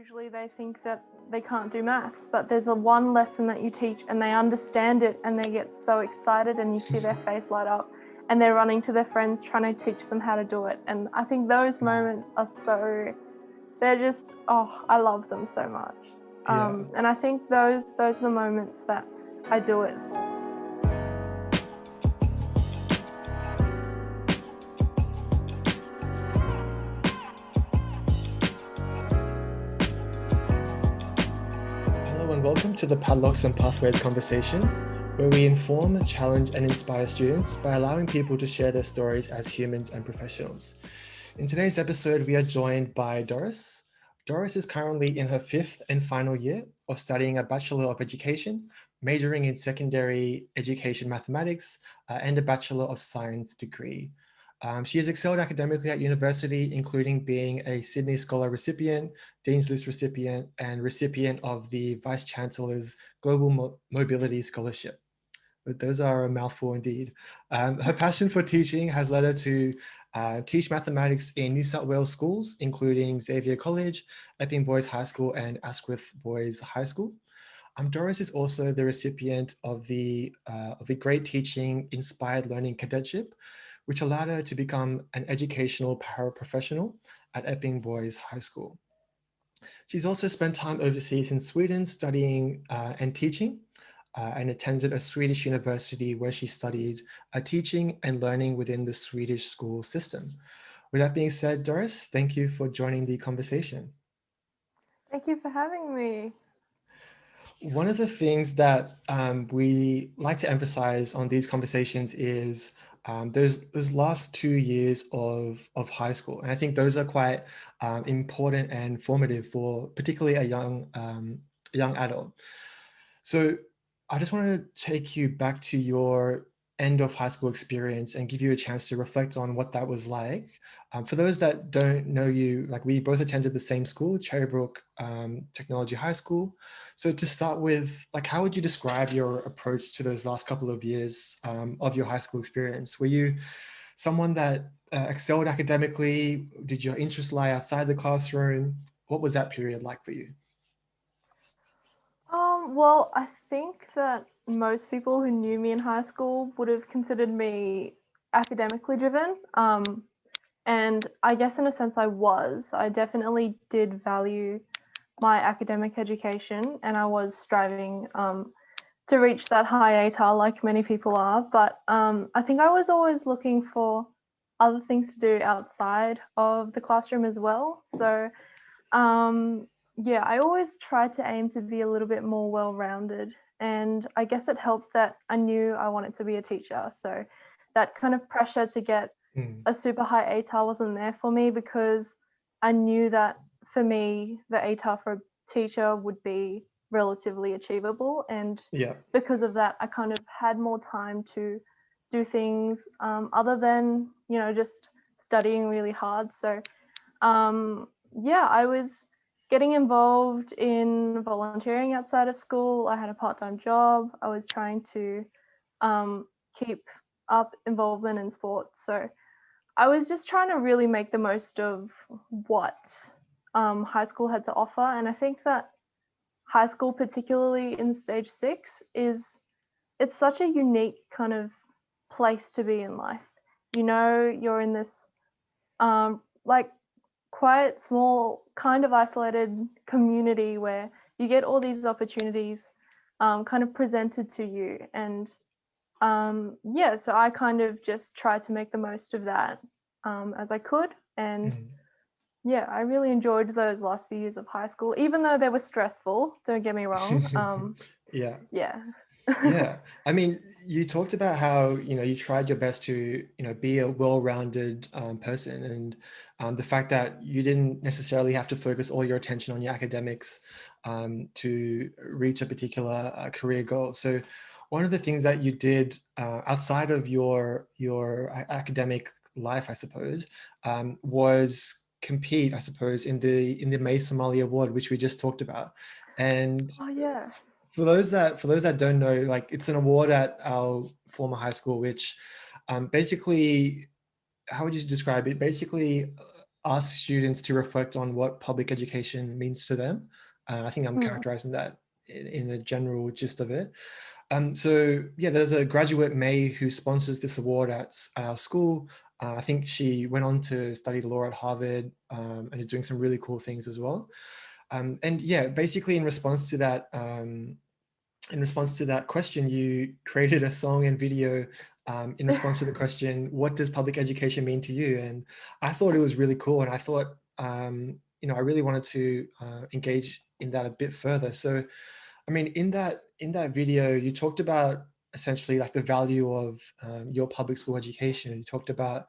usually they think that they can't do maths, but there's a one lesson that you teach and they understand it and they get so excited and you see their face light up and they're running to their friends trying to teach them how to do it. And I think those moments are they're just, I love them so much. And I think those are the moments that I do it for. Hello and welcome to the Padlocks and Pathways conversation, where we inform, challenge and inspire students by allowing people to share their stories as humans and professionals. In today's episode, we are joined by Doris. Doris is currently in her 5th and final year of studying a Bachelor of Education, majoring in secondary education mathematics and a Bachelor of Science degree. She has excelled academically at university, including being a Sydney Scholar recipient, Dean's List recipient, and recipient of the Vice Chancellor's Global Mobility Scholarship. But those are a mouthful indeed. Her passion for teaching has led her to teach mathematics in New South Wales schools, including Xavier College, Epping Boys High School, and Asquith Boys High School. Doris is also the recipient of the Great Teaching Inspired Learning Cadetship, which allowed her to become an educational paraprofessional at Epping Boys High School. She's also spent time overseas in Sweden studying and teaching, and attended a Swedish university where she studied teaching and learning within the Swedish school system. With that being said, Doris, thank you for joining the conversation. Thank you for having me. One of the things that we like to emphasize on these conversations is those last 2 years of high school. And I think those are quite important and formative for particularly a young adult. So I just want to take you back to your end of high school experience and give you a chance to reflect on what that was like. For those that don't know you, like we both attended the same school, Cherrybrook Technology High School. So to start with, like, how would you describe your approach to those last couple of years of your high school experience? Were you someone that excelled academically? Did your interests lie outside the classroom? What was that period like for you? Well, I think that most people who knew me in high school would have considered me academically driven. And I guess in a sense I was. I definitely did value my academic education and I was striving to reach that high ATAR like many people are. But I think I was always looking for other things to do outside of the classroom as well. So yeah, I always tried to aim to be a little bit more well-rounded, and I guess it helped that I knew I wanted to be a teacher. So that kind of pressure to get a super high ATAR wasn't there for me because I knew that for me, the ATAR for a teacher would be relatively achievable. And because of that, I kind of had more time to do things other than, just studying really hard. So yeah, I was getting involved in volunteering outside of school. I had a part-time job. I was trying to keep up involvement in sports. So I was just trying to really make the most of what high school had to offer. And I think that high school, particularly in stage 6, it's such a unique kind of place to be in life. You're in this like quite small, kind of isolated community where you get all these opportunities kind of presented to you. And yeah, so I kind of just tried to make the most of that as I could. And yeah, I really enjoyed those last few years of high school, even though they were stressful, don't get me wrong. Yeah. Yeah. I mean, you talked about how, you tried your best to, be a well-rounded person, and the fact that you didn't necessarily have to focus all your attention on your academics to reach a particular career goal. So one of the things that you did outside of your academic life, I suppose, was compete, I suppose, in the May Somali Award, which we just talked about. And oh yeah. For those that don't know, like, it's an award at our former high school, which basically, how would you describe it? Basically ask students to reflect on what public education means to them. I think I'm characterizing that in the general gist of it. So yeah, there's a graduate, May, who sponsors this award at our school. I think she went on to study law at Harvard, and is doing some really cool things as well. And yeah, basically in response to that, question, you created a song and video in response to the question, what does public education mean to you? And I thought it was really cool. And I thought, I really wanted to engage in that a bit further. So, I mean, in that video, you talked about essentially like the value of your public school education. You talked about,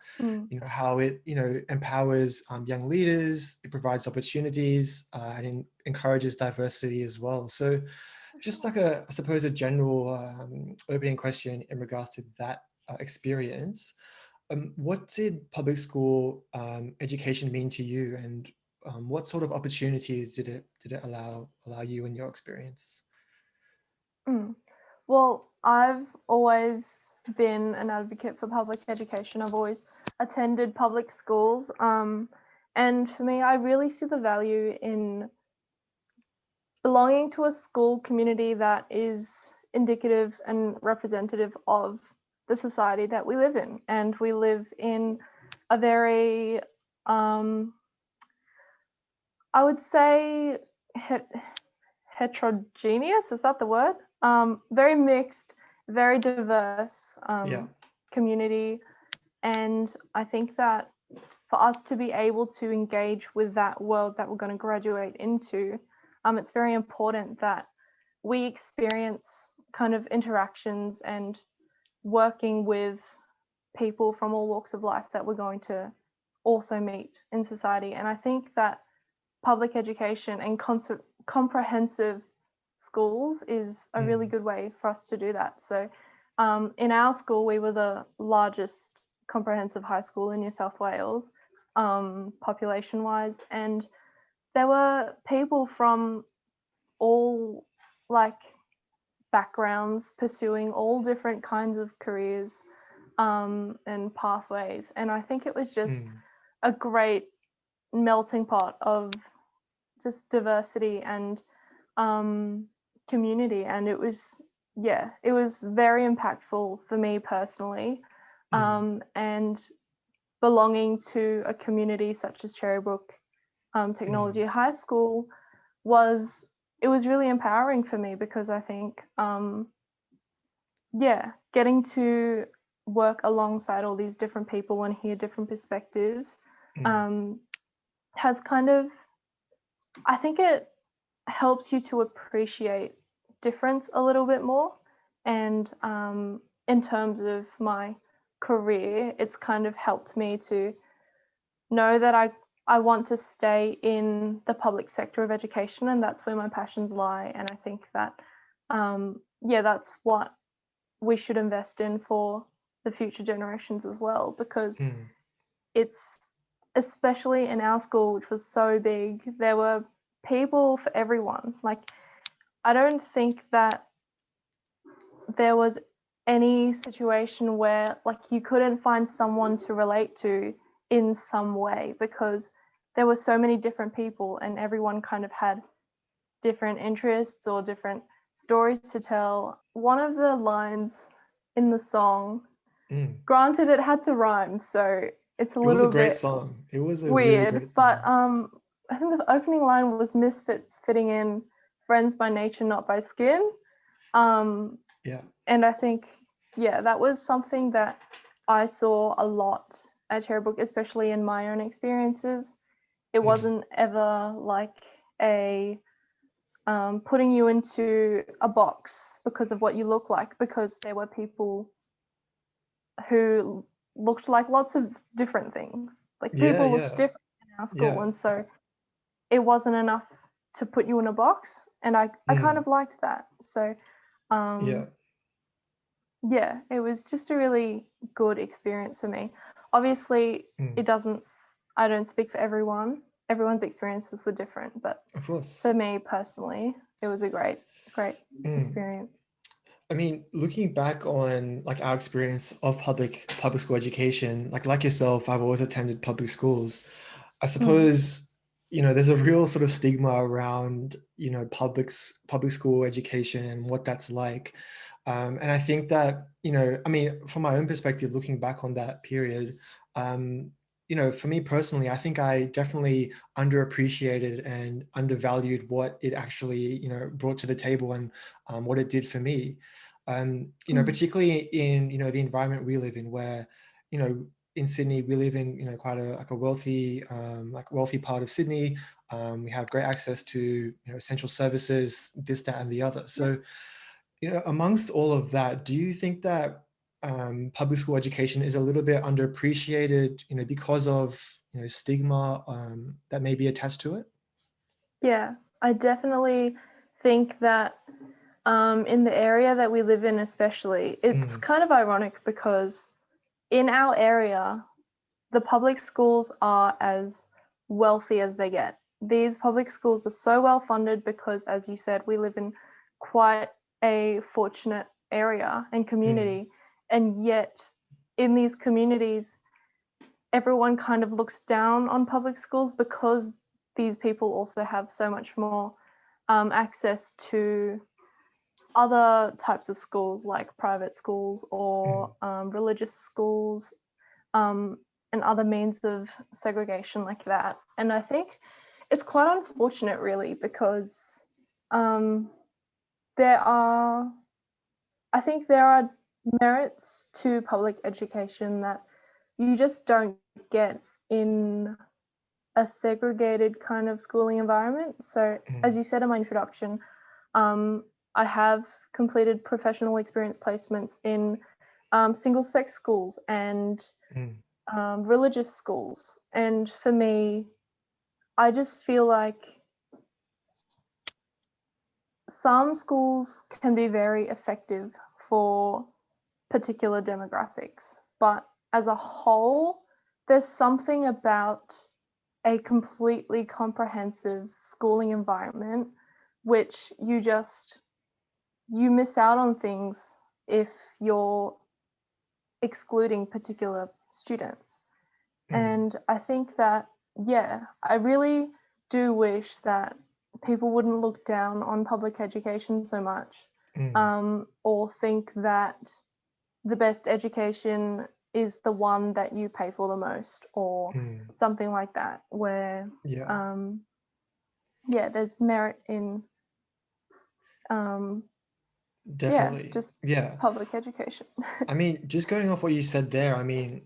how it, empowers young leaders, it provides opportunities, and encourages diversity as well. So just like I suppose a general opening question in regards to that experience, what did public school education mean to you, and what sort of opportunities did it allow you in your experience? Well, I've always been an advocate for public education. I've always attended public schools, and for me, I really see the value in belonging to a school community that is indicative and representative of the society that we live in. And we live in a very, I would say, heterogeneous, is that the word? Very mixed, very diverse community. And I think that for us to be able to engage with that world that we're going to graduate into, it's very important that we experience kind of interactions and working with people from all walks of life that we're going to also meet in society. And I think that public education and comprehensive schools is a really good way for us to do that. So in our school, we were the largest comprehensive high school in New South Wales, population-wise, and there were people from all backgrounds pursuing all different kinds of careers and pathways. And I think it was just a great melting pot of just diversity and community. And it was very impactful for me personally. And belonging to a community such as Cherrybrook Technology High School was really empowering for me, because I think getting to work alongside all these different people and hear different perspectives has kind of, I think it helps you to appreciate difference a little bit more. And in terms of my career, it's kind of helped me to know that I want to stay in the public sector of education, and that's where my passions lie. And I think that, that's what we should invest in for the future generations as well, because it's, especially in our school, which was so big, there were people for everyone. Like, I don't think that there was any situation where you couldn't find someone to relate to in some way, because there were so many different people and everyone kind of had different interests or different stories to tell. One of the lines in the song, granted it had to rhyme, so it's a little bit great song. It was a weird, really great song. But I think the opening line was misfits fitting in, friends by nature, not by skin. And I think, that was something that I saw a lot at Cherrybrook, especially in my own experiences. It wasn't ever like a putting you into a box because of what you look like, because there were people who looked like lots of different things. People looked different in our school, and so it wasn't enough to put you in a box, and I kind of liked that. So it was just a really good experience for me. Obviously, I don't speak for everyone. Everyone's experiences were different, but of course, for me personally, it was a great experience. I mean, looking back on our experience of public school education, like yourself, I've always attended public schools. I suppose, there's a real sort of stigma around, public school education and what that's like. And I think that, I mean, from my own perspective, looking back on that period, for me personally, I think I definitely underappreciated and undervalued what it actually, brought to the table and what it did for me. Particularly in, the environment we live in where, in Sydney, we live in, quite a wealthy, wealthy part of Sydney. We have great access to, essential services, this, that, and the other. So, amongst all of that, do you think that public school education is a little bit underappreciated, because of, stigma that may be attached to it? Yeah, I definitely think that in the area that we live in especially, it's kind of ironic because in our area, the public schools are as wealthy as they get. These public schools are so well funded because, as you said, we live in quite a fortunate area and community. And yet in these communities, everyone kind of looks down on public schools because these people also have so much more access to other types of schools like private schools or religious schools and other means of segregation like that. And I think it's quite unfortunate really because there are merits to public education that you just don't get in a segregated kind of schooling environment. So as you said in my introduction, I have completed professional experience placements in single-sex schools and religious schools. And for me, I just feel like some schools can be very effective for particular demographics, but as a whole, there's something about a completely comprehensive schooling environment which you miss out on things if you're excluding particular students. And I think that, I really do wish that people wouldn't look down on public education so much, or think that the best education is the one that you pay for the most or something like that, where there's merit in Definitely. just public education. I mean, just going off what you said there, I mean,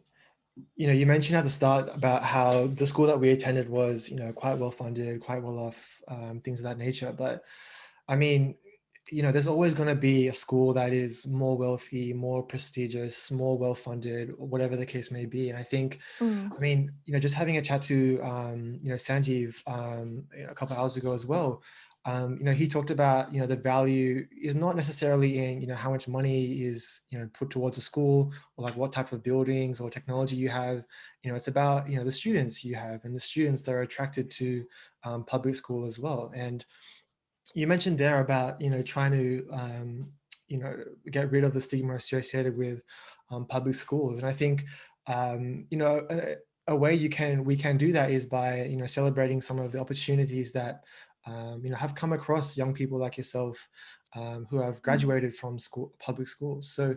you mentioned at the start about how the school that we attended was, quite well funded, quite well off, things of that nature. But I mean, there's always going to be a school that is more wealthy, more prestigious, more well funded, whatever the case may be. And I think, I mean, just having a chat to, Sanjeev, a couple of hours ago as well, he talked about, the value is not necessarily in, how much money is, put towards a school or like what type of buildings or technology you have. It's about, the students you have and the students that are attracted to public school as well. And you mentioned there about, trying to, get rid of the stigma associated with public schools. And I think, a way we can do that is by, celebrating some of the opportunities that, have come across young people like yourself who have graduated from public schools. So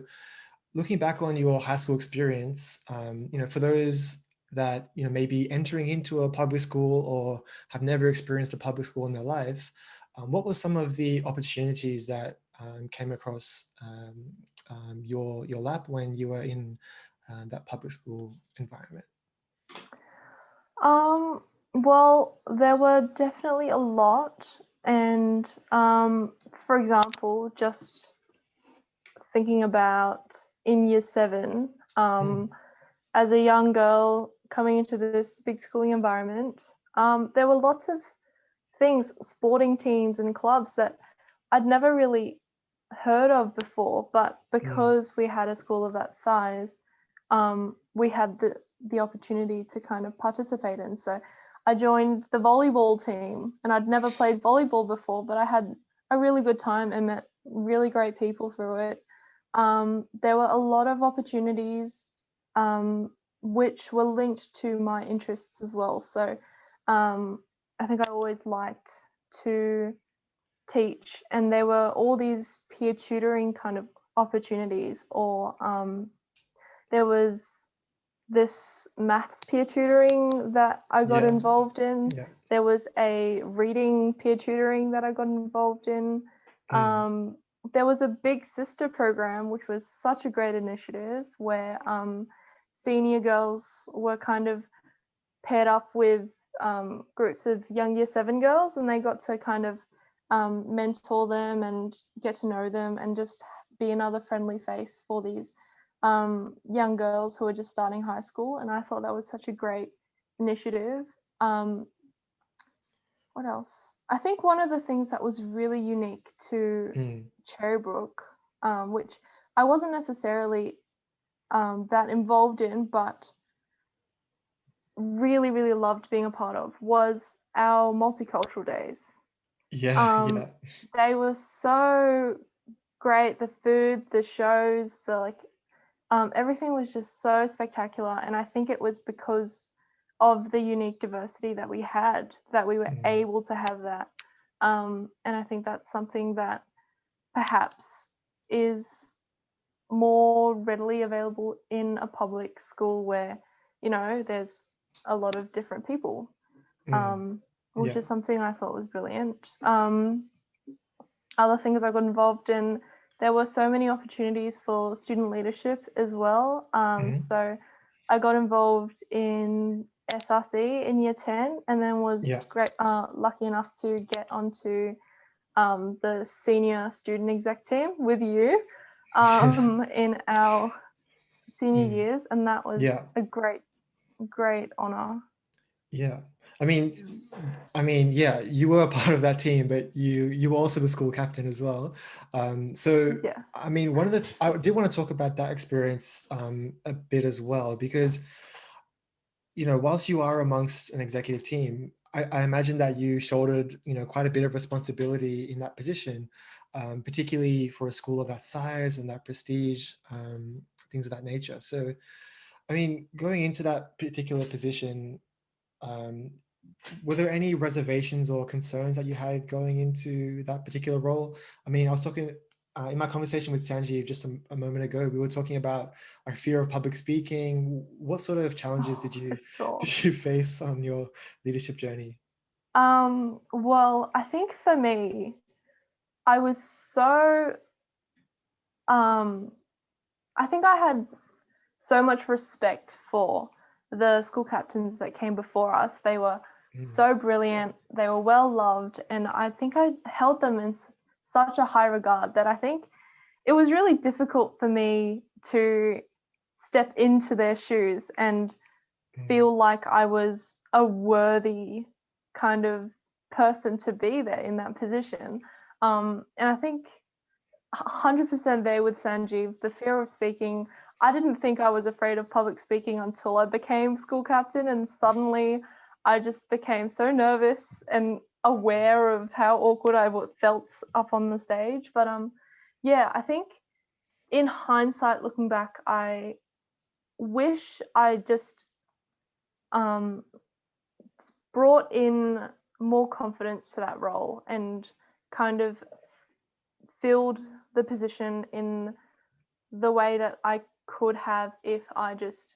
looking back on your high school experience, for those that, may be entering into a public school or have never experienced a public school in their life, what were some of the opportunities that came across your lap when you were in that public school environment? Well, there were definitely a lot. And for example, just thinking about in year 7, as a young girl coming into this big schooling environment, there were lots of things, sporting teams and clubs that I'd never really heard of before, but because we had a school of that size, we had the opportunity to kind of participate in. So I joined the volleyball team, and I'd never played volleyball before, but I had a really good time and met really great people through it. There were a lot of opportunities which were linked to my interests as well. So I think I always liked to teach, and there were all these peer tutoring kind of opportunities, or there was this maths peer tutoring that I got involved in. Yeah. There was a reading peer tutoring that I got involved in. There was a big sister program, which was such a great initiative, where senior girls were kind of paired up with groups of young year 7 girls, and they got to kind of mentor them and get to know them and just be another friendly face for these young girls who are just starting high school. And I thought that was such a great initiative. What else? I think one of the things that was really unique to Cherrybrook, which I wasn't necessarily that involved in, but really, really loved being a part of, was our multicultural days. Yeah. They were so great. The food, the shows, everything was just so spectacular. And I think it was because of the unique diversity that we had that we were able to have that. And I think that's something that perhaps is more readily available in a public school where, you know, there's a lot of different people, which is something I thought was brilliant. Other things I got involved in, there were so many opportunities for student leadership as well. So I got involved in SRC in year 10, and then was lucky enough to get onto the senior student exec team with you in our senior years, and that was a great honor. Yeah. I mean, yeah, you were a part of that team, but you were also the school captain as well. So, I mean, I did want to talk about that experience a bit as well, because, you know, whilst you are amongst an executive team, I imagine that you shouldered, you know, quite a bit of responsibility in that position, particularly for a school of that size and that prestige, things of that nature. So, I mean, going into that particular position, were there any reservations or concerns that you had going into that particular role? I mean, I was talking in my conversation with Sanjeev just a moment ago, we were talking about our fear of public speaking. What sort of challenges did you face on your leadership journey? Well, I think for me, I was so I think I had so much respect for the school captains that came before us. They were so brilliant, they were well loved, and I think I held them in such a high regard that I think it was really difficult for me to step into their shoes and feel like I was a worthy kind of person to be there in that position. And I think 100% there with Sanjeev, the fear of speaking. I didn't think I was afraid of public speaking until I became school captain, and suddenly I just became so nervous and aware of how awkward I felt up on the stage. But yeah, I think in hindsight, looking back, I wish I just brought in more confidence to that role and kind of filled the position in the way that I could have if I just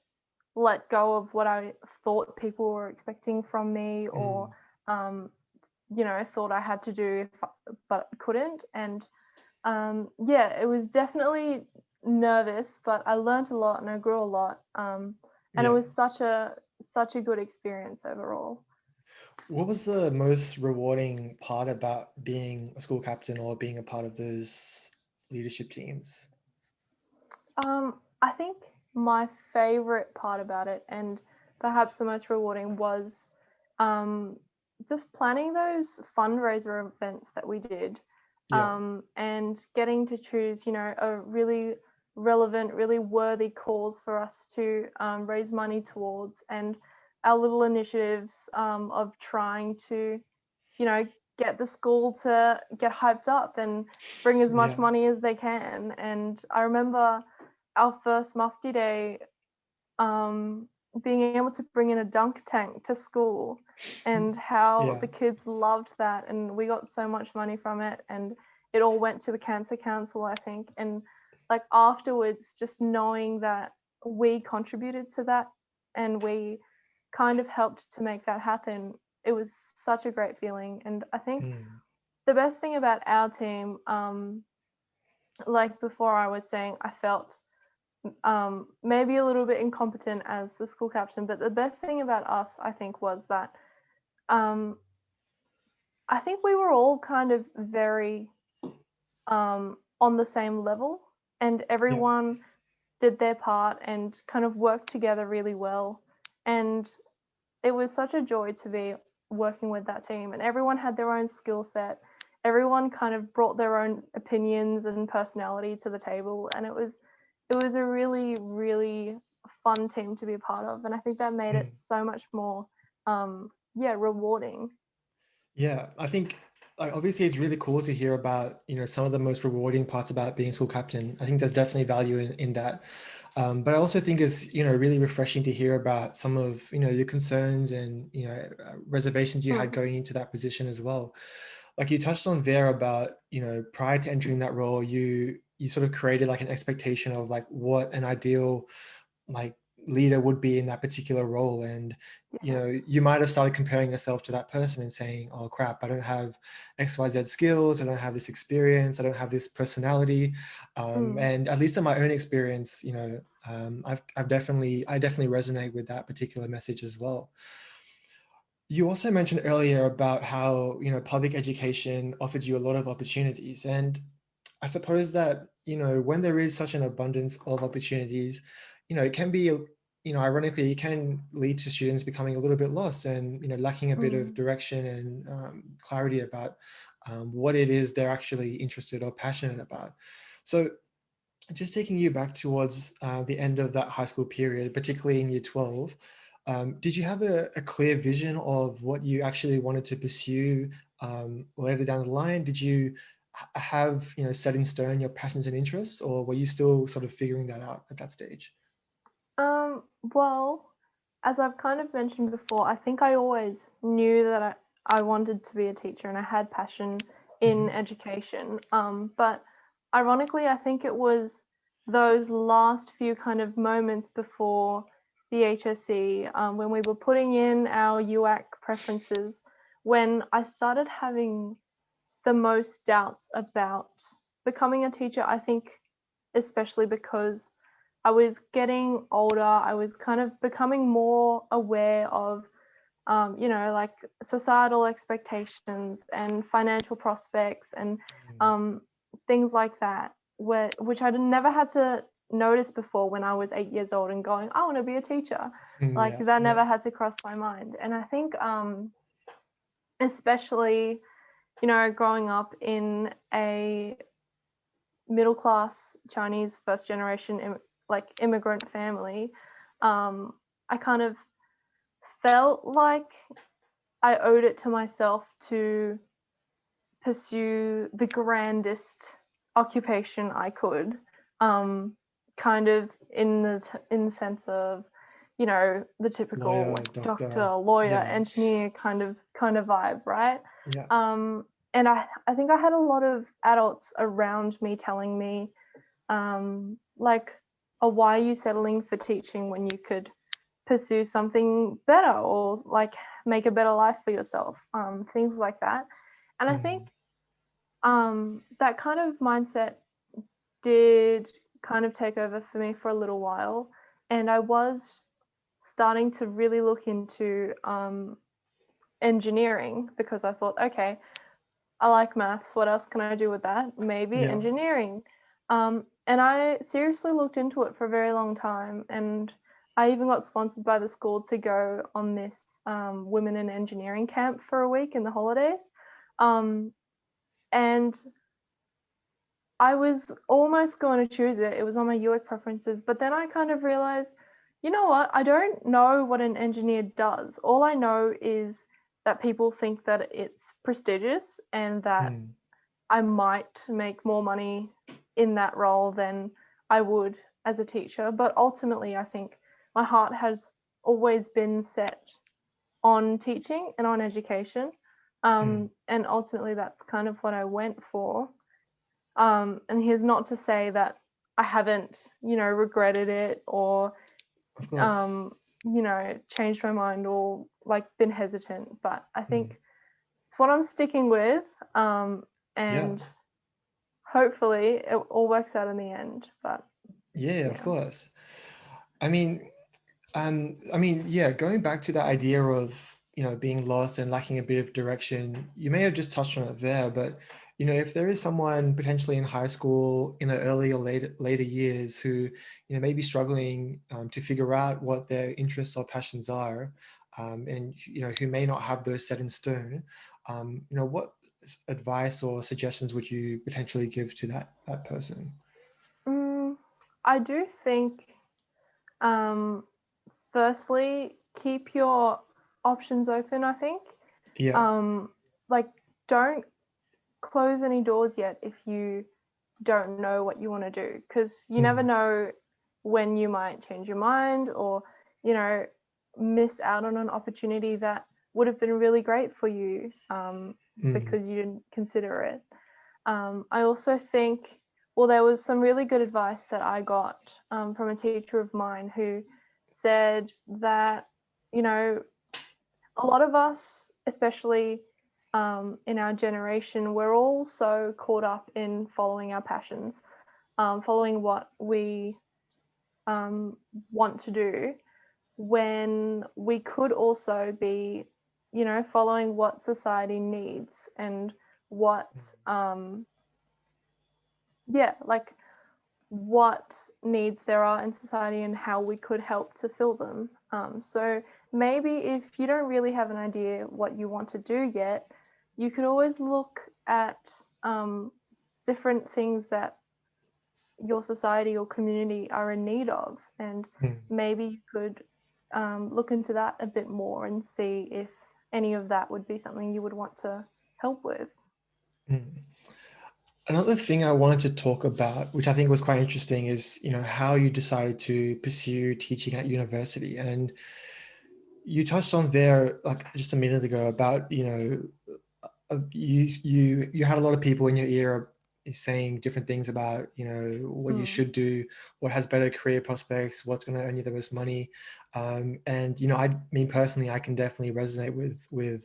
let go of what I thought people were expecting from me, or you know, thought I had to do but couldn't. And yeah, it was definitely nervous, but I learned a lot and I grew a lot, and it was such a good experience overall. What was the most rewarding part about being a school captain or being a part of those leadership teams? I think my favorite part about it, and perhaps the most rewarding, was just planning those fundraiser events that we did, and getting to choose, you know, a really relevant, really worthy cause for us to raise money towards, and our little initiatives of trying to, you know, get the school to get hyped up and bring as much money as they can. And I remember our first Mufti Day, being able to bring in a dunk tank to school and how the kids loved that, and we got so much money from it, and it all went to the cancer council, I think. And like afterwards, just knowing that we contributed to that and we kind of helped to make that happen, it was such a great feeling. And I think the best thing about our team, like before I was saying, I felt maybe a little bit incompetent as the school captain, but the best thing about us, I think, was that I think we were all kind of very on the same level, and everyone did their part and kind of worked together really well. And it was such a joy to be working with that team, and everyone had their own skill set. Everyone kind of brought their own opinions and personality to the table, and it was a really, really fun team to be a part of. And I think that made it so much more rewarding. Yeah, I think like obviously it's really cool to hear about, you know, some of the most rewarding parts about being school captain. I think there's definitely value in that. But I also think it's, you know, really refreshing to hear about some of, you know, your concerns and, you know, reservations you had going into that position as well. Like you touched on there about, you know, prior to entering that role, you sort of created like an expectation of like what an ideal like leader would be in that particular role. And you know, you might have started comparing yourself to that person and saying, oh crap, I don't have XYZ skills, I don't have this experience, I don't have this personality. And at least in my own experience, you know, I definitely resonate with that particular message as well. You also mentioned earlier about how, you know, public education offered you a lot of opportunities. And I suppose that, you know, when there is such an abundance of opportunities, you know, it can be, you know, ironically, it can lead to students becoming a little bit lost and, you know, lacking a bit of direction and clarity about what it is they're actually interested or passionate about. So just taking you back towards the end of that high school period, particularly in year 12, did you have a clear vision of what you actually wanted to pursue later down the line? Did you have, you know, set in stone your passions and interests, or were you still sort of figuring that out at that stage? Well, as I've kind of mentioned before, I think I always knew that I wanted to be a teacher and I had passion in education. But ironically, I think it was those last few kind of moments before the HSC, when we were putting in our UAC preferences, when I started having the most doubts about becoming a teacher. I think especially because I was getting older, I was kind of becoming more aware of, you know, like societal expectations and financial prospects and things like that, which I never had to notice before when I was 8 years old and going, I want to be a teacher. Like that never had to cross my mind. And I think especially, you know, growing up in a middle class Chinese first generation like immigrant family, I kind of felt like I owed it to myself to pursue the grandest occupation I could, kind of in the sense of, you know, the typical Lawyer, like doctor. doctor, lawyer, Yeah. engineer kind of vibe, right? Yeah. And I think I had a lot of adults around me telling me, like, oh, why are you settling for teaching when you could pursue something better or like make a better life for yourself, things like that. And I think that kind of mindset did kind of take over for me for a little while, and I was starting to really look into engineering because I thought, okay, I like maths. What else can I do with that? Maybe engineering. And I seriously looked into it for a very long time. And I even got sponsored by the school to go on this women in engineering camp for a week in the holidays. And I was almost going to choose it. It was on my UX preferences. But then I kind of realized, you know what? I don't know what an engineer does. All I know is that people think that it's prestigious and that I might make more money in that role than I would as a teacher. But ultimately, I think my heart has always been set on teaching and on education. And ultimately that's kind of what I went for. And here's not to say that I haven't, regretted it or, Of course. changed my mind or like been hesitant, but I think it's what I'm sticking with. And hopefully it all works out in the end, but Yeah, of course. I mean, yeah, going back to the idea of, being lost and lacking a bit of direction, you may have just touched on it there, but, if there is someone potentially in high school in the early or later years who, may be struggling to figure out what their interests or passions are, and, who may not have those set in stone, what advice or suggestions would you potentially give to that person? I do think, firstly, keep your options open, I think. Yeah. Like, don't close any doors yet if you don't know what you want to do, because you never know when you might change your mind or, miss out on an opportunity that would have been really great for you because you didn't consider it. I also think, well, there was some really good advice that I got from a teacher of mine who said that, a lot of us, especially in our generation, we're all so caught up in following our passions, following what we want to do, when we could also be, following what society needs and what like what needs there are in society and how we could help to fill them. So maybe if you don't really have an idea what you want to do yet, you could always look at different things that your society or community are in need of, and maybe you could look into that a bit more and see if any of that would be something you would want to help with. Another thing I wanted to talk about, which I think was quite interesting, is how you decided to pursue teaching at university, and you touched on there like just a minute ago about you had a lot of people in your ear saying different things about what you should do, what has better career prospects, what's going to earn you the most money, and I mean personally I can definitely resonate with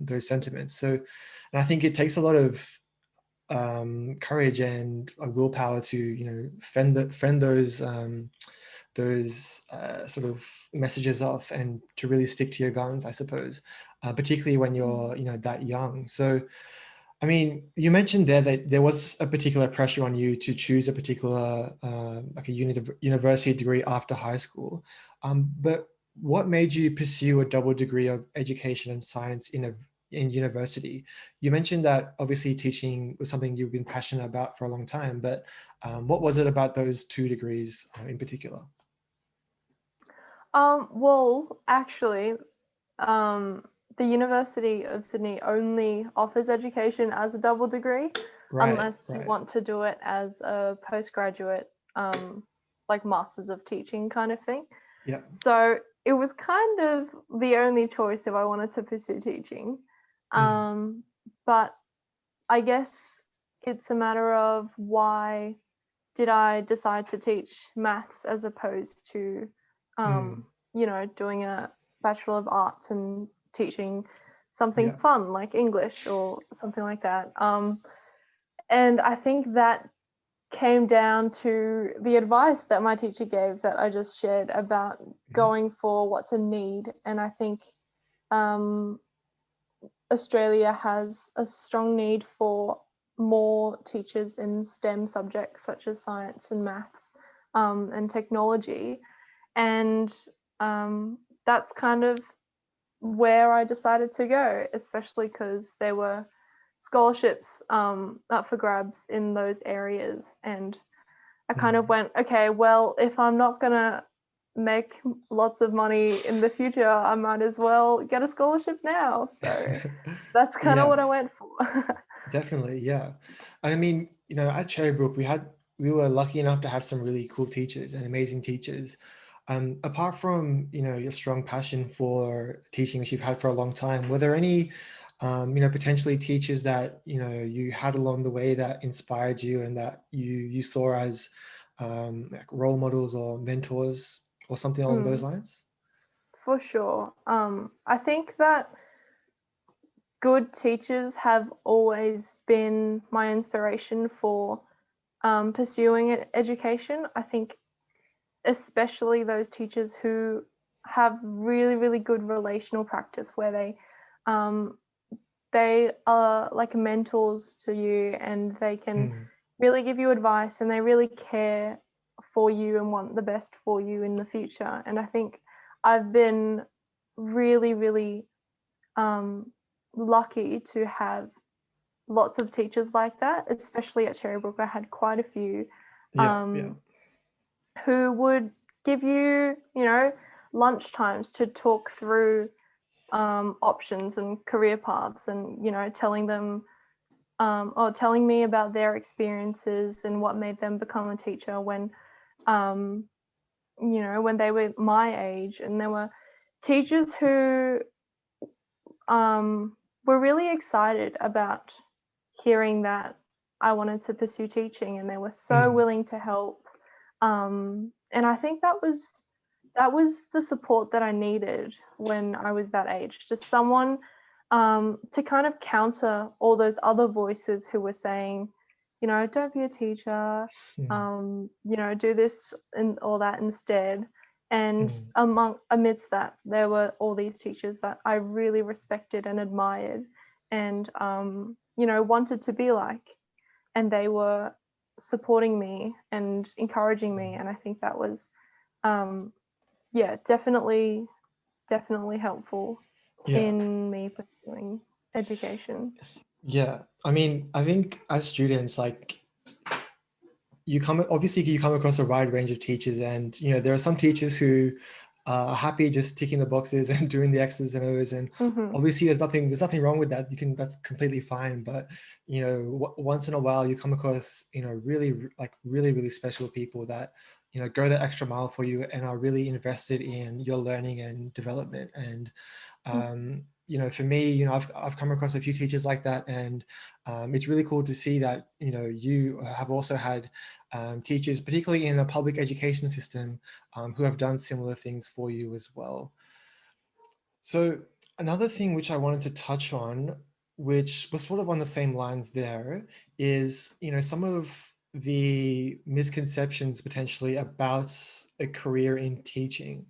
those sentiments. So, and I think it takes a lot of courage and willpower to fend those sort of messages off and to really stick to your guns, I suppose, particularly when you're that young. So I mean, you mentioned there that there was a particular pressure on you to choose a particular like a university degree after high school, but what made you pursue a double degree of education and science in university? You mentioned that obviously teaching was something you've been passionate about for a long time, but what was it about those two degrees in particular? Well, actually, the University of Sydney only offers education as a double degree, unless you want to do it as a postgraduate, like Masters of Teaching kind of thing. Yeah. So it was kind of the only choice if I wanted to pursue teaching. But I guess it's a matter of why did I decide to teach maths as opposed to, doing a Bachelor of Arts and teaching something fun like English or something like that. And I think that came down to the advice that my teacher gave that I just shared about going for what's a need. And I think Australia has a strong need for more teachers in STEM subjects such as science and maths and technology. And that's kind of where I decided to go, especially because there were scholarships up for grabs in those areas. And I kind of went, okay, well, if I'm not going to make lots of money in the future, I might as well get a scholarship now. So that's kind of what I went for. Definitely, yeah. And I mean, at Cherrybrook, we were lucky enough to have some really cool teachers and amazing teachers. Apart from, your strong passion for teaching, which you've had for a long time, were there any, potentially teachers that, you had along the way that inspired you and that you saw as like role models or mentors or something along those lines? For sure. I think that good teachers have always been my inspiration for pursuing education. I think especially those teachers who have really, really good relational practice where they are like mentors to you and they can really give you advice and they really care for you and want the best for you in the future. And I think I've been really, really lucky to have lots of teachers like that, especially at Cherrybrook. I had quite a few who would give you, lunch times to talk through options and career paths and, telling them or telling me about their experiences and what made them become a teacher when, when they were my age. And there were teachers who were really excited about hearing that I wanted to pursue teaching, and they were so willing to help. And I think that was the support that I needed when I was that age. Just someone to kind of counter all those other voices who were saying, don't be a teacher, do this and all that instead. And amidst that, there were all these teachers that I really respected and admired and, wanted to be like. And they were supporting me and encouraging me. And I think that was, definitely helpful in me pursuing education. Yeah. I mean, I think as students, like you come across a wide range of teachers, and there are some teachers who are happy just ticking the boxes and doing the X's and O's, and obviously there's nothing wrong with that. That's completely fine. But once in a while you come across really really special people that go the extra mile for you and are really invested in your learning and development. And for me, I've come across a few teachers like that, and it's really cool to see that you have also had teachers, particularly in a public education system, who have done similar things for you as well. So another thing which I wanted to touch on, which was sort of on the same lines there, is some of the misconceptions potentially about a career in teaching.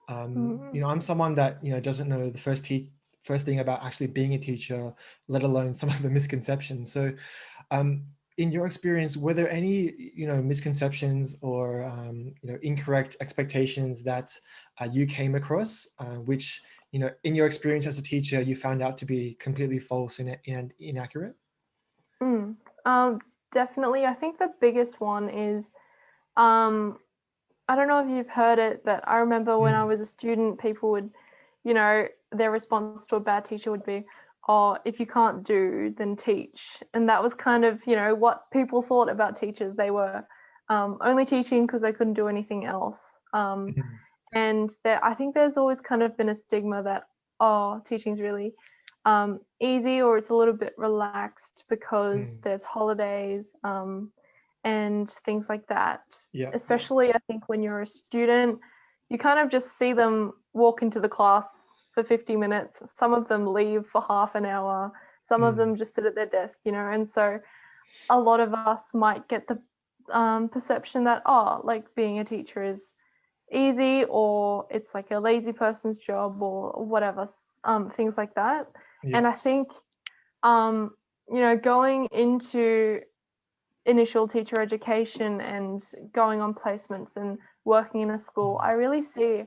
I'm someone that doesn't know the first thing about actually being a teacher, let alone some of the misconceptions. So in your experience, were there any misconceptions or incorrect expectations that you came across, which in your experience as a teacher you found out to be completely false and inaccurate? Definitely. I think the biggest one is I don't know if you've heard it, but I remember when I was a student, people would, their response to a bad teacher would be, oh, if you can't do, then teach. And that was kind of, what people thought about teachers. They were only teaching because they couldn't do anything else. And I think there's always kind of been a stigma that, oh, teaching's really easy, or it's a little bit relaxed because there's holidays and things like that. Especially I think when you're a student, you kind of just see them walk into the class for 50 minutes. Some of them leave for half an hour. Some of them just sit at their desk, and so a lot of us might get the perception that, oh, like being a teacher is easy, or it's like a lazy person's job, or whatever, things like that. And I think going into initial teacher education and going on placements and working in a school, I really see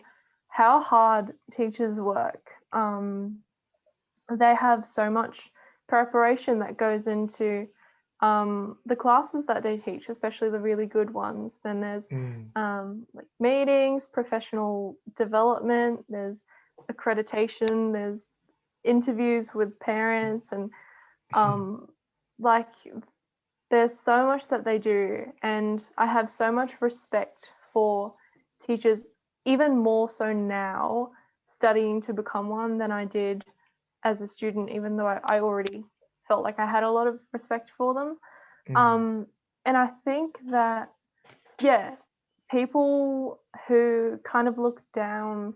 how hard teachers work. They have so much preparation that goes into the classes that they teach, especially the really good ones. Then there's like meetings, professional development, there's accreditation, there's interviews with parents, and like there's so much that they do. And I have so much respect for teachers even more so now, studying to become one than I did as a student, even though I already felt like I had a lot of respect for them. And I think that, yeah, people who kind of look down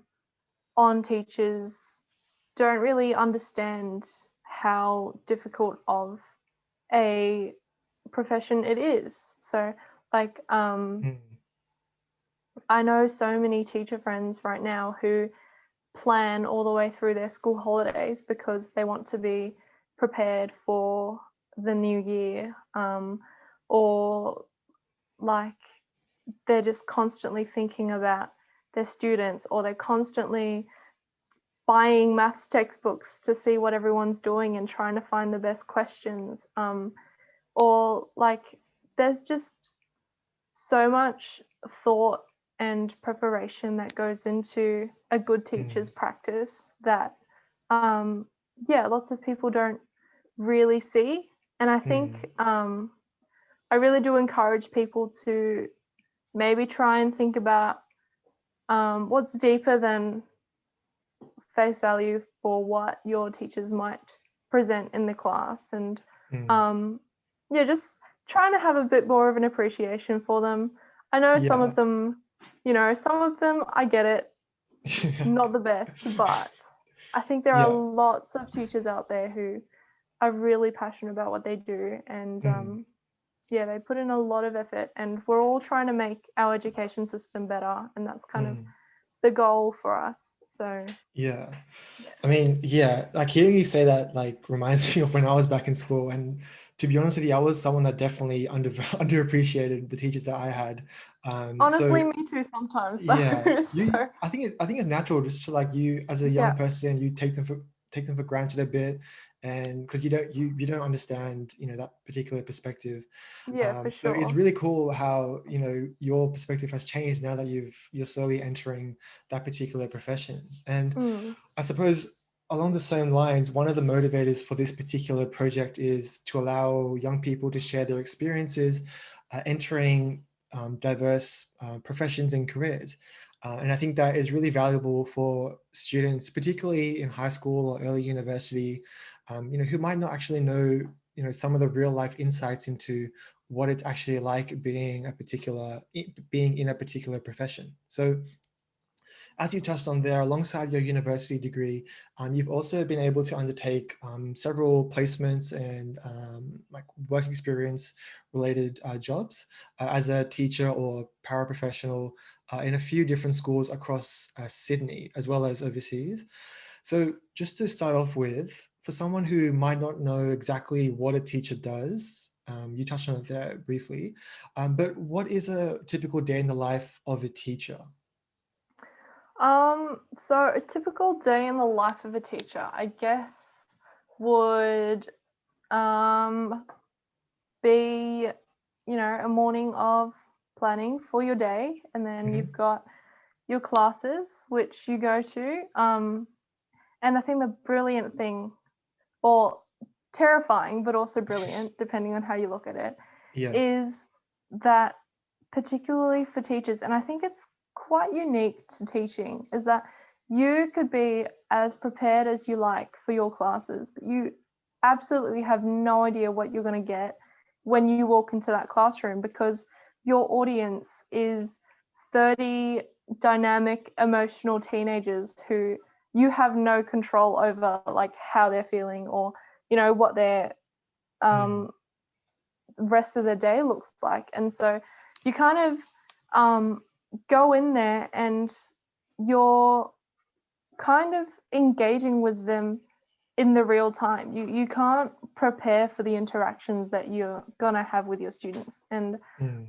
on teachers don't really understand how difficult of a profession it is. So, like, I know so many teacher friends right now who plan all the way through their school holidays because they want to be prepared for the new year, or like they're just constantly thinking about their students, or they're constantly buying maths textbooks to see what everyone's doing and trying to find the best questions, or like there's just so much thought and preparation that goes into a good teacher's practice that lots of people don't really see. And I think I really do encourage people to maybe try and think about what's deeper than face value for what your teachers might present in the class, and just trying to have a bit more of an appreciation for them. I know some of them, I get it, not the best, but I think there are lots of teachers out there who are really passionate about what they do, and they put in a lot of effort, and we're all trying to make our education system better, and that's kind of the goal for us. So I mean, like hearing you say that like reminds me of when I was back in school, and to be honest with you, I was someone that definitely underappreciated the teachers that I had. Honestly, me too sometimes. Though, I think it's natural just to, like, you as a young person, you take them for granted a bit, and because you don't understand that particular perspective. For sure. So it's really cool how your perspective has changed now that you're slowly entering that particular profession. And I suppose along the same lines, one of the motivators for this particular project is to allow young people to share their experiences entering diverse professions and careers. And I think that is really valuable for students, particularly in high school or early university, who might not actually know, some of the real life insights into what it's actually like being in a particular profession. So as you touched on there, alongside your university degree, you've also been able to undertake several placements and like work experience related jobs as a teacher or paraprofessional in a few different schools across Sydney, as well as overseas. So just to start off with, for someone who might not know exactly what a teacher does, you touched on it there briefly, but what is a typical day in the life of a teacher? So a typical day in the life of a teacher, I guess, would be, a morning of planning for your day, and then you've got your classes which you go to. And I think the brilliant thing, or terrifying, but also brilliant, depending on how you look at it, is that particularly for teachers, and I think it's quite unique to teaching, is that you could be as prepared as you like for your classes, but you absolutely have no idea what you're going to get when you walk into that classroom, because your audience is 30 dynamic, emotional teenagers who you have no control over, like how they're feeling, or what their rest of the day looks like. And so you kind of go in there and you're kind of engaging with them in the real time. You can't prepare for the interactions that you're gonna have with your students. And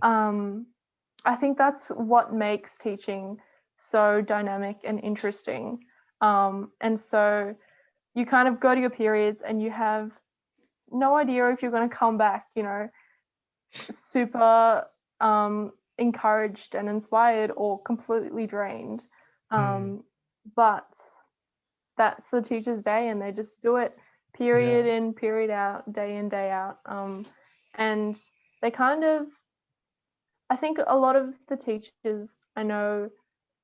I think that's what makes teaching so dynamic and interesting. And so you kind of go to your periods and you have no idea if you're going to come back, super encouraged and inspired, or completely drained. But that's the teacher's day, and they just do it period in, period out, day in, day out. And they kind of, I think a lot of the teachers I know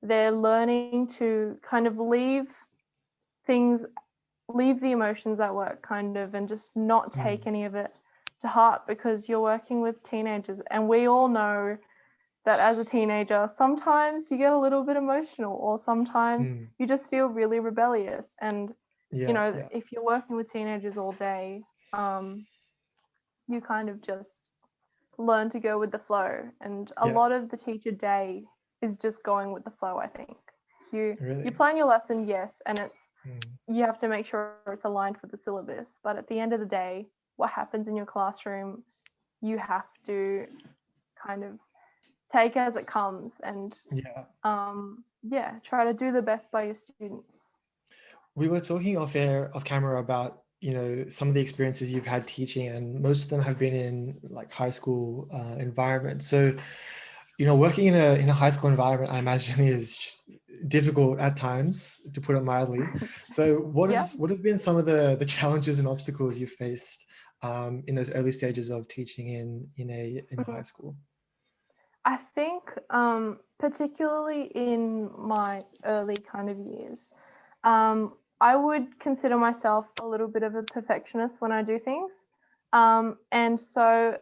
they're learning to kind of leave the emotions at work kind of, and just not take any of it to heart, because you're working with teenagers, and we all know that as a teenager sometimes you get a little bit emotional, or sometimes you just feel really rebellious. And if you're working with teenagers all day, you kind of just learn to go with the flow, and a lot of the teacher day is just going with the flow. I think you plan your lesson, yes, and it's you have to make sure it's aligned with the syllabus, but at the end of the day, what happens in your classroom, you have to kind of take as it comes, and try to do the best by your students. We were talking off camera about, some of the experiences you've had teaching, and most of them have been in like high school environment. So, working in a high school environment, I imagine is difficult at times, to put it mildly. So what have been some of the challenges and obstacles you faced in those early stages of teaching in a high school? I think particularly in my early kind of years, I would consider myself a little bit of a perfectionist when I do things. And so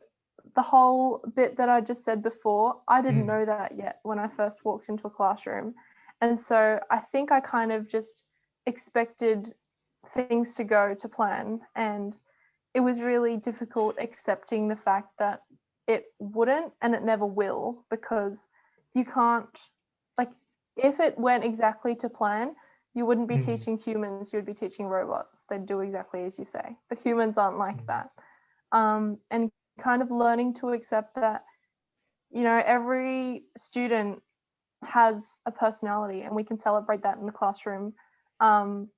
the whole bit that I just said before, I didn't know that yet when I first walked into a classroom. And so I think I kind of just expected things to go to plan. And it was really difficult accepting the fact that it wouldn't, and it never will, because you can't, like, if it went exactly to plan, you wouldn't be teaching humans, you would be teaching robots. They'd do exactly as you say. But humans aren't like that. And kind of learning to accept that, every student has a personality, and we can celebrate that in the classroom, and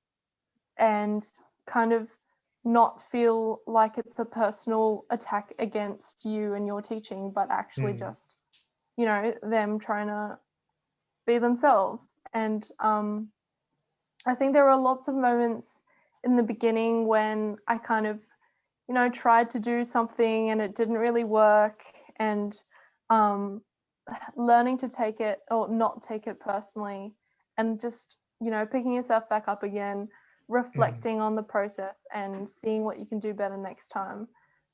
kind of not feel like it's a personal attack against you and your teaching, but actually just, them trying to be themselves. And I think there were lots of moments in the beginning when I kind of, tried to do something and it didn't really work, and learning to take it or not take it personally, and just, picking yourself back up again, reflecting on the process and seeing what you can do better next time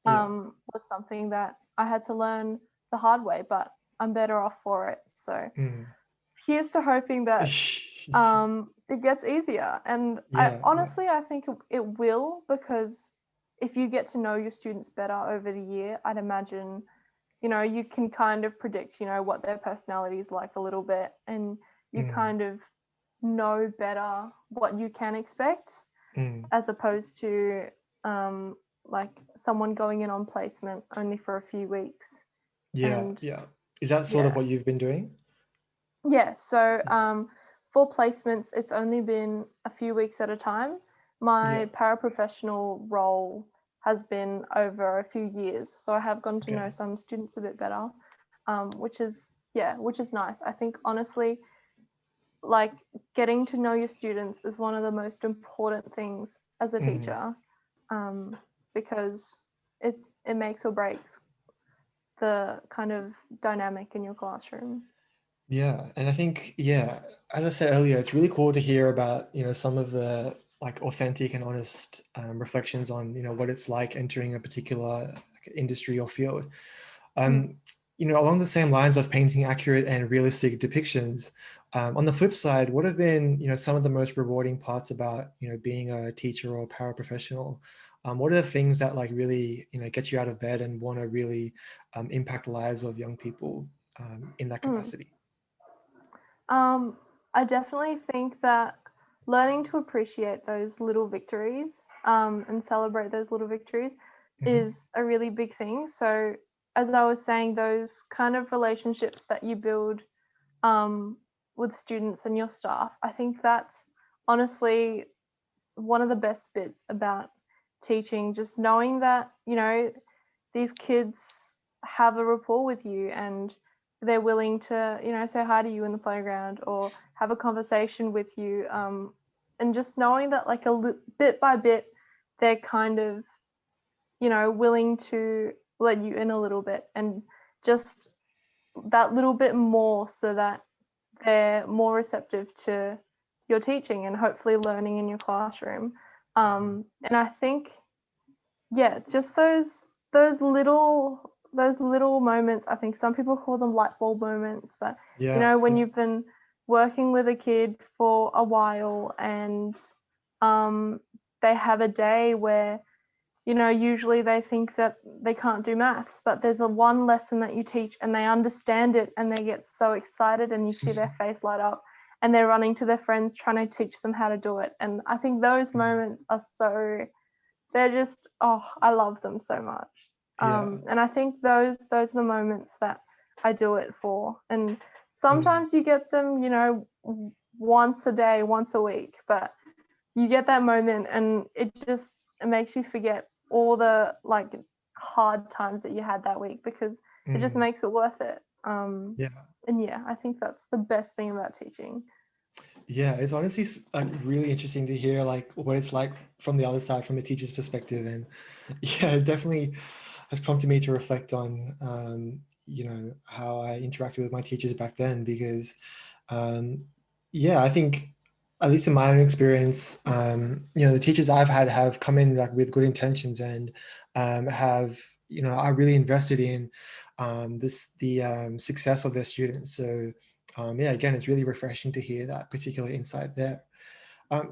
was something that I had to learn the hard way, but I'm better off for it. So here's to hoping that it gets easier. And I think it will, because if you get to know your students better over the year, I'd imagine, you can kind of predict, what their personality is like a little bit, and you kind of know better what you can expect, as opposed to like someone going in on placement only for a few weeks. Is that sort of what you've been doing? Yeah, so for placements, it's only been a few weeks at a time. My paraprofessional role has been over a few years, so I have gotten to know some students a bit better, which is nice. I think honestly, like, getting to know your students is one of the most important things as a teacher, because it makes or breaks the kind of dynamic in your classroom. Yeah, and I think, as I said earlier, it's really cool to hear about, some of the like authentic and honest reflections on, what it's like entering a particular industry or field. Along the same lines of painting accurate and realistic depictions, on the flip side, what have been, some of the most rewarding parts about, being a teacher or a paraprofessional? What are the things that like really, get you out of bed and want to really impact the lives of young people in that capacity? I definitely think that learning to appreciate those little victories and celebrate those little victories is a really big thing. So as I was saying, those kind of relationships that you build with students and your staff, I think that's honestly one of the best bits about teaching, just knowing that, these kids have a rapport with you, and they're willing to, say hi to you in the playground or have a conversation with you. And just knowing that, like, bit by bit, they're kind of, willing to let you in a little bit, and just that little bit more, so that they're more receptive to your teaching and hopefully learning in your classroom. And I think, yeah, just those little moments. I think some people call them light bulb moments, but when you've been working with a kid for a while and they have a day where usually they think that they can't do maths, but there's a one lesson that you teach and they understand it and they get so excited and you see their face light up and they're running to their friends trying to teach them how to do it. And I think those moments are they're just, I love them so much. And I think those are the moments that I do it for. And sometimes you get them, once a day, once a week, but you get that moment and it makes you forget all the hard times that you had that week, because it just makes it worth it. And I think that's the best thing about teaching. Yeah, it's honestly really interesting to hear what it's like from the other side, from a teacher's perspective. And it definitely has prompted me to reflect on how I interacted with my teachers back then, because I think, at least in my own experience, the teachers I've had have come in with good intentions and have are really invested in the success of their students. So again, it's really refreshing to hear that particular insight there.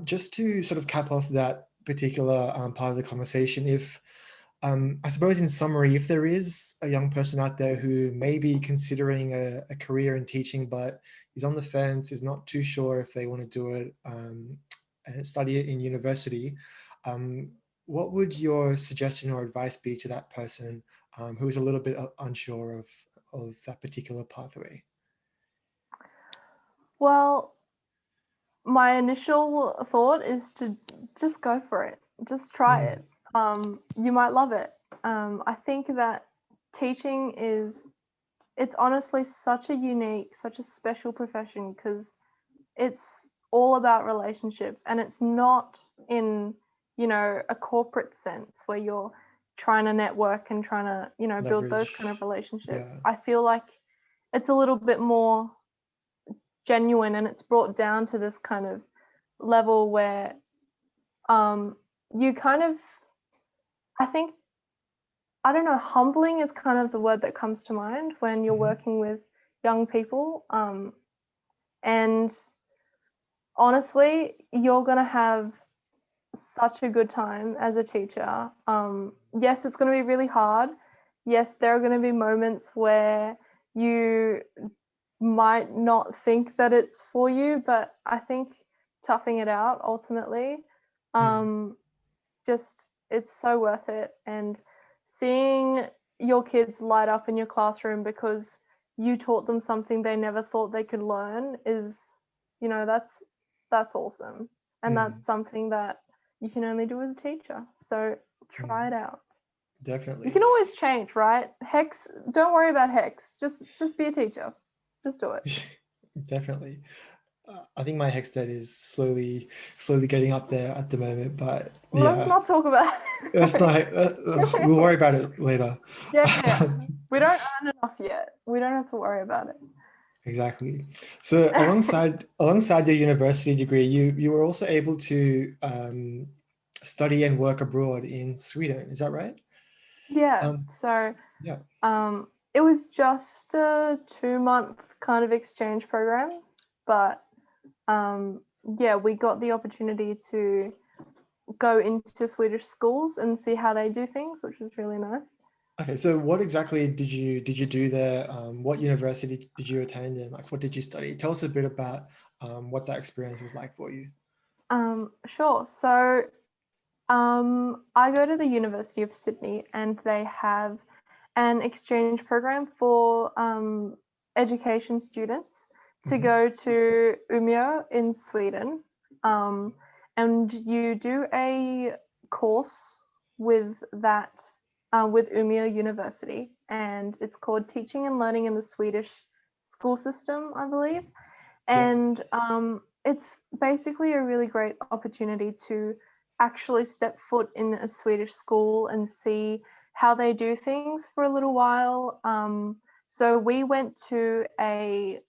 Just to sort of cap off that particular part of the conversation, if I suppose in summary, if there is a young person out there who may be considering a career in teaching, but is on the fence, is not too sure if they want to do it and study it in university, what would your suggestion or advice be to that person who is a little bit unsure of that particular pathway? Well, my initial thought is to just go for it. Just try it. You might love it. I think that teaching it's honestly such a unique, such a special profession, because it's all about relationships, and it's not in, a corporate sense where you're trying to network and trying to, build those kind of relationships. I feel like it's a little bit more genuine, and it's brought down to this kind of level where you kind of, I think, I don't know, humbling is kind of the word that comes to mind when you're working with young people. And honestly, you're going to have such a good time as a teacher. Yes, it's going to be really hard. Yes, there are going to be moments where you might not think that it's for you, but I think toughing it out ultimately, it's so worth it. And seeing your kids light up in your classroom because you taught them something they never thought they could learn is, that's awesome. And that's something that you can only do as a teacher. So try it out. Definitely. You can always change, right? Hex, don't worry about Hex. Just be a teacher. Just do it. Definitely. I think my hex stat is slowly getting up there at the moment, but let's not talk about it. Let's not. We'll worry about it later. Yeah. We don't earn enough yet. We don't have to worry about it. Exactly. So alongside your university degree, you were also able to study and work abroad in Sweden. Is that right? Yeah. It was just a 2-month kind of exchange program, but we got the opportunity to go into Swedish schools and see how they do things, which was really nice. Okay, so what exactly did you do there? What university did you attend, and what did you study? Tell us a bit about what that experience was like for you. Sure. So I go to the University of Sydney, and they have an exchange program for education students to go to Umeå in Sweden. And you do a course with that, with Umeå University, and it's called Teaching and Learning in the Swedish School System, I believe. And it's basically a really great opportunity to actually step foot in a Swedish school and see how they do things for a little while. So we went to a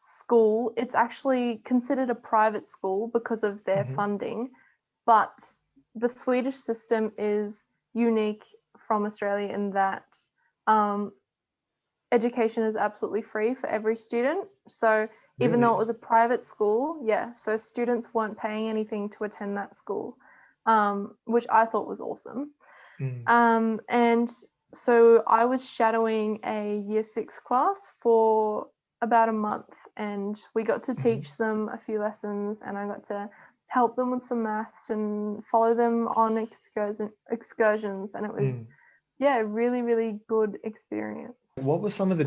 school. It's actually considered a private school because of their funding, but the Swedish system is unique from Australia in that education is absolutely free for every student. So even though it was a private school, so students weren't paying anything to attend that school, which I thought was awesome. And so I was shadowing a year 6 class for about a month, and we got to teach them a few lessons, and I got to help them with some maths and follow them on excursions, and it was a really, really good experience. What were some of the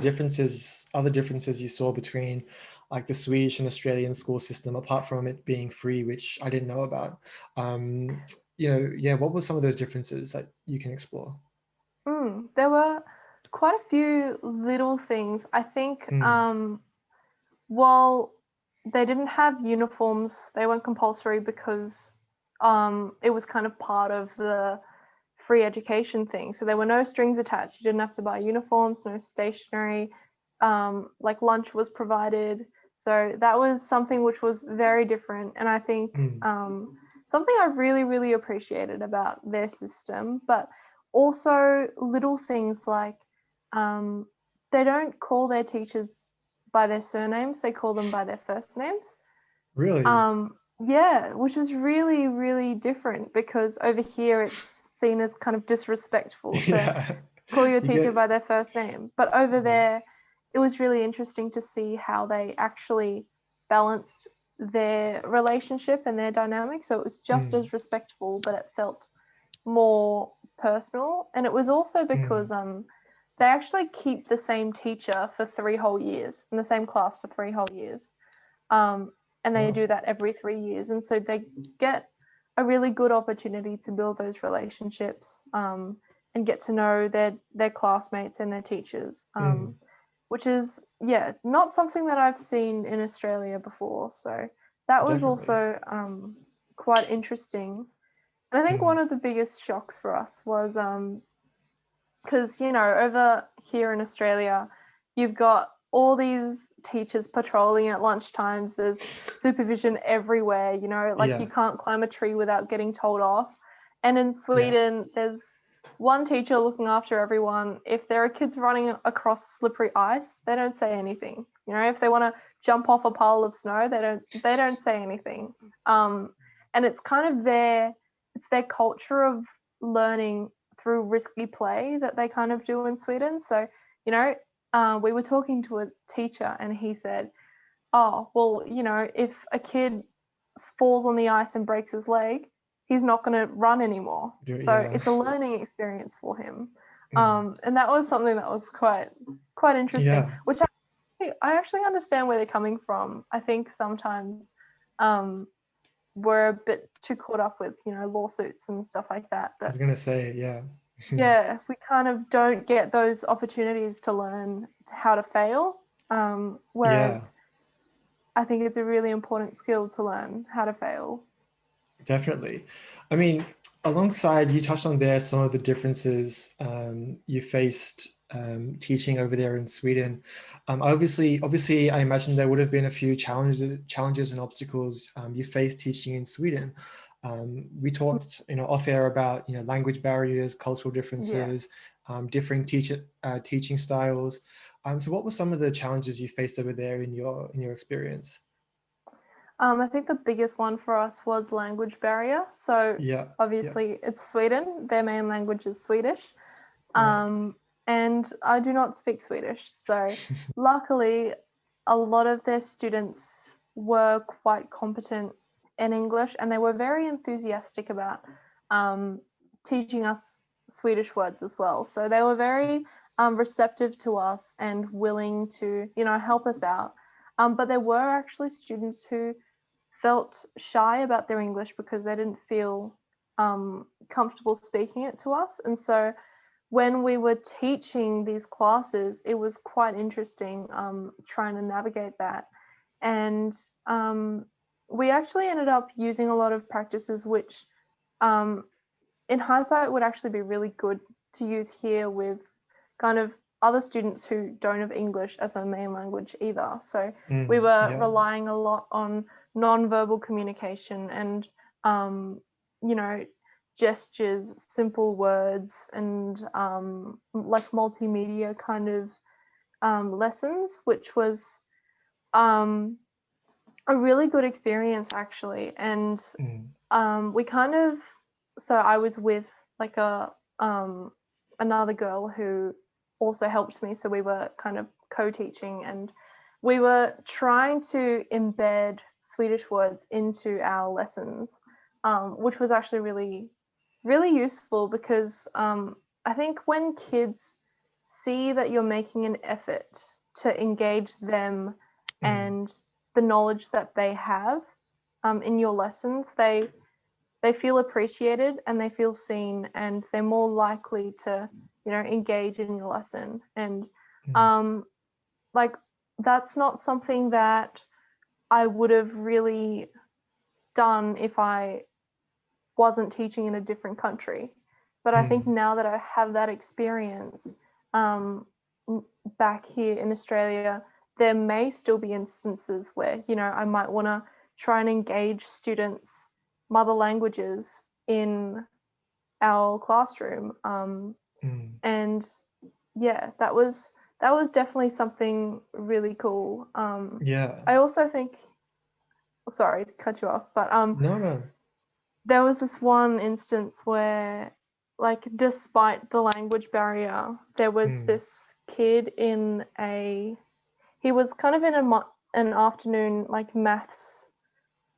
other differences you saw between like the Swedish and Australian school system, apart from it being free, which I didn't know about? What were some of those differences that you can explore? There were quite a few little things. I think while they didn't have uniforms, they weren't compulsory because it was kind of part of the free education thing. So there were no strings attached. You didn't have to buy uniforms, no stationery, like lunch was provided. So that was something which was very different. And I think something I really, really appreciated about their system, but also little things like they don't call their teachers by their surnames, they call them by their first names. Really? Yeah, which is really, really different, because over here it's seen as kind of disrespectful to call your teacher by their first name. But over there, it was really interesting to see how they actually balanced their relationship and their dynamic. So it was just as respectful, but it felt more personal. And it was also because they actually keep the same teacher for 3 whole years, in the same class for 3 whole years. And they do that every 3 years. And so they get a really good opportunity to build those relationships and get to know their classmates and their teachers, which is, not something that I've seen in Australia before. So that was also quite interesting. And I think one of the biggest shocks for us was because, over here in Australia, you've got all these teachers patrolling at lunchtimes. There's supervision everywhere, you can't climb a tree without getting told off. And in Sweden, there's one teacher looking after everyone. If there are kids running across slippery ice, they don't say anything. If they want to jump off a pile of snow, they don't say anything. And it's kind of their culture of learning through risky play that they kind of do in Sweden. So, we were talking to a teacher and he said, oh, well, if a kid falls on the ice and breaks his leg, he's not going to run anymore. It's a learning experience for him. And that was something that was quite interesting, which I actually understand where they're coming from. I think sometimes we're a bit too caught up with, lawsuits and stuff like that. I was going to say, we kind of don't get those opportunities to learn how to fail. Whereas I think it's a really important skill to learn how to fail. Definitely. I mean, alongside, you touched on there some of the differences you faced teaching over there in Sweden. Obviously, I imagine there would have been a few challenges and obstacles you faced teaching in Sweden. We talked, off air about, language barriers, cultural differences, differing teaching styles. So what were some of the challenges you faced over there in your experience? I think the biggest one for us was language barrier. So obviously it's Sweden. Their main language is Swedish. And I do not speak Swedish. So luckily, a lot of their students were quite competent in English, and they were very enthusiastic about teaching us Swedish words as well. So they were very receptive to us and willing to, help us out. But there were actually students who felt shy about their English because they didn't feel comfortable speaking it to us. And so when we were teaching these classes, it was quite interesting trying to navigate that. And we actually ended up using a lot of practices which in hindsight would actually be really good to use here with kind of other students who don't have English as a main language either. So we were Yeah. relying a lot on non-verbal communication and, you know, gestures, simple words, and like multimedia kind of lessons, which was a really good experience actually. And we kind of, so I was with like another girl who also helped me, so we were kind of co-teaching, and we were trying to embed Swedish words into our lessons, which was actually really useful, because I think when kids see that you're making an effort to engage them and the knowledge that they have in your lessons, they feel appreciated and they feel seen, and they're more likely to, you know, engage in your lesson. And like, that's not something that I would have really done if I wasn't teaching in a different country. But I think now that I have that experience back here in Australia, there may still be instances where, you know, I might want to try and engage students' mother languages in our classroom. And yeah, that was definitely something really cool. Yeah. I also think, sorry to cut you off, but No. there was this one instance where, like, despite the language barrier, there was this kid in he was kind of in an afternoon like maths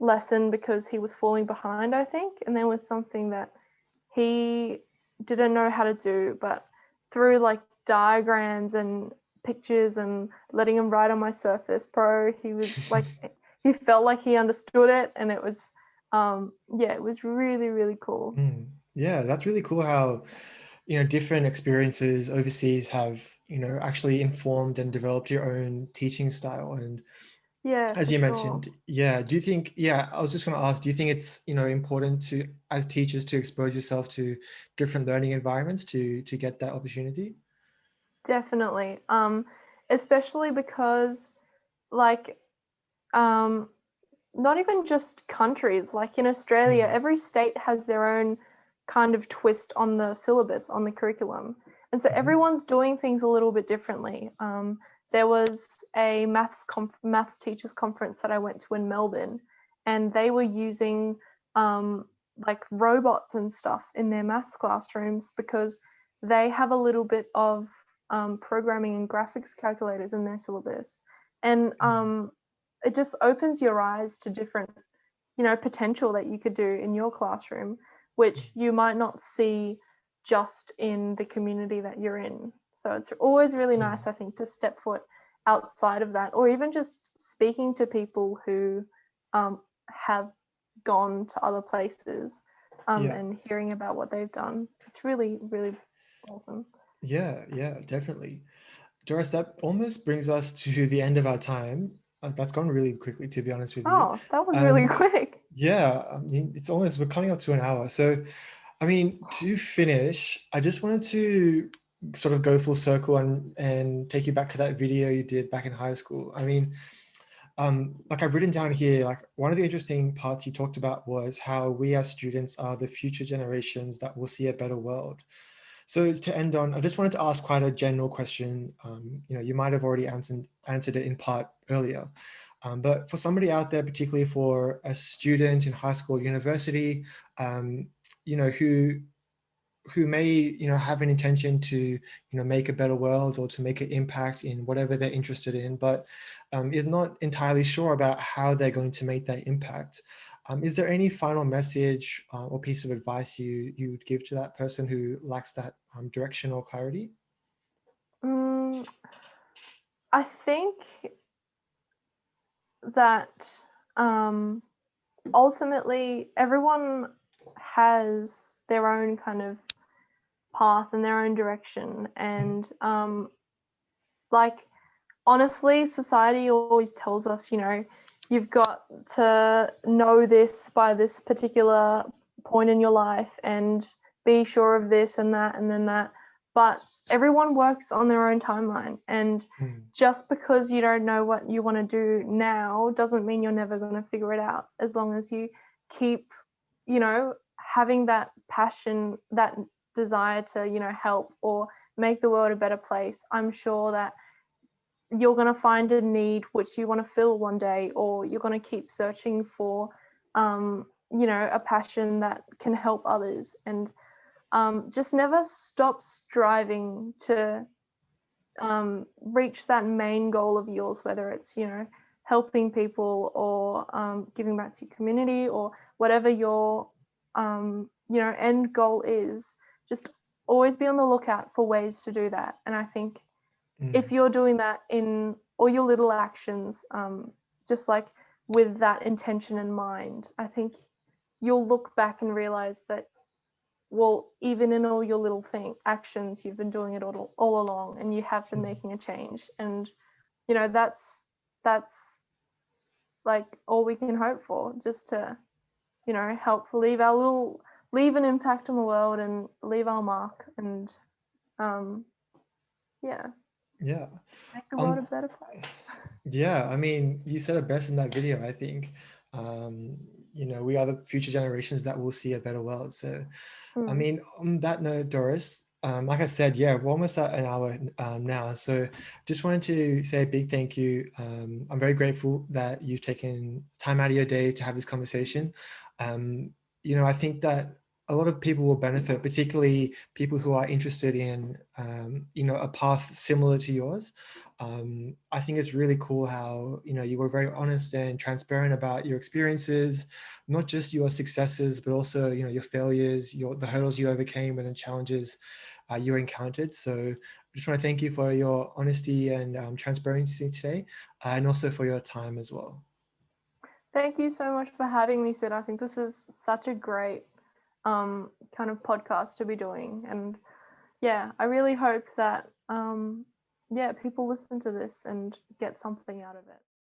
lesson because he was falling behind, I think, and there was something that he didn't know how to do, but through like diagrams and pictures and letting him write on my Surface Pro, he was like, he felt like he understood it, and it was it was really cool. Yeah, that's really cool how, you know, different experiences overseas have, you know, actually informed and developed your own teaching style. And Yeah, as for you sure. mentioned, do you think, I was just going to ask, do you think it's, you know, important to, as teachers, to expose yourself to different learning environments to get that opportunity? Definitely. Especially because, like, not even just countries, like in Australia, every state has their own kind of twist on the syllabus, on the curriculum. And so everyone's doing things a little bit differently. There was a maths teachers conference that I went to in Melbourne, and they were using like robots and stuff in their maths classrooms because they have a little bit of programming and graphics calculators in their syllabus. And it just opens your eyes to different, you know, potential that you could do in your classroom, which you might not see just in the community that you're in. So it's always really nice, I think, to step foot outside of that, or even just speaking to people who have gone to other places and hearing about what they've done. It's really awesome. Yeah, definitely. Doris, that almost brings us to the end of our time. That's gone really quickly, to be honest with you. Oh, that was really quick. Yeah, I mean, we're coming up to an hour. So, I mean, to finish, I just wanted to sort of go full circle and take you back to that video you did back in high school. I mean, like I've written down here, like one of the interesting parts you talked about was how we as students are the future generations that will see a better world. So to end on, I just wanted to ask quite a general question. You know, you might have already answered it in part earlier, but for somebody out there, particularly for a student in high school, or university, you know, who may, you know, have an intention to, you know, make a better world or to make an impact in whatever they're interested in, but is not entirely sure about how they're going to make that impact. Is there any final message or piece of advice you would give to that person who lacks that direction or clarity? I think that ultimately everyone has their own kind of path and their own direction, and like, honestly, society always tells us, you know, you've got to know this by this particular point in your life and be sure of this and that and then that. but everyone works on their own timeline, and just because you don't know what you want to do now doesn't mean you're never going to figure it out, as long as you keep, you know, having that passion, that desire to, you know, help or make the world a better place. I'm sure that you're going to find a need which you want to fill one day, or you're going to keep searching for you know, a passion that can help others. And just never stop striving to reach that main goal of yours, whether it's, you know, helping people or giving back to your community, or whatever your you know, end goal is. Just always be on the lookout for ways to do that. And I think if you're doing that in all your little actions, just like with that intention in mind, I think you'll look back and realize that, well, even in all your little actions, you've been doing it all along, and you have been making a change. And, you know, that's like all we can hope for, just to, you know, help leave an impact on the world and leave our mark, and yeah, make the world a better place. Yeah, I mean, you said it best in that video, I think. You know, we are the future generations that will see a better world. So, I mean, on that note, Doris, like I said, yeah, we're almost at an hour now. So just wanted to say a big thank you. I'm very grateful that you've taken time out of your day to have this conversation. You know, I think that a lot of people will benefit, particularly people who are interested in, you know, a path similar to yours. I think it's really cool how, you know, you were very honest and transparent about your experiences, not just your successes, but also, you know, your failures, the hurdles you overcame and the challenges you encountered. So I just want to thank you for your honesty and transparency today, and also for your time as well. Thank you so much for having me, Sid. I think this is such a great kind of podcast to be doing. And yeah, I really hope that yeah, people listen to this and get something out of it.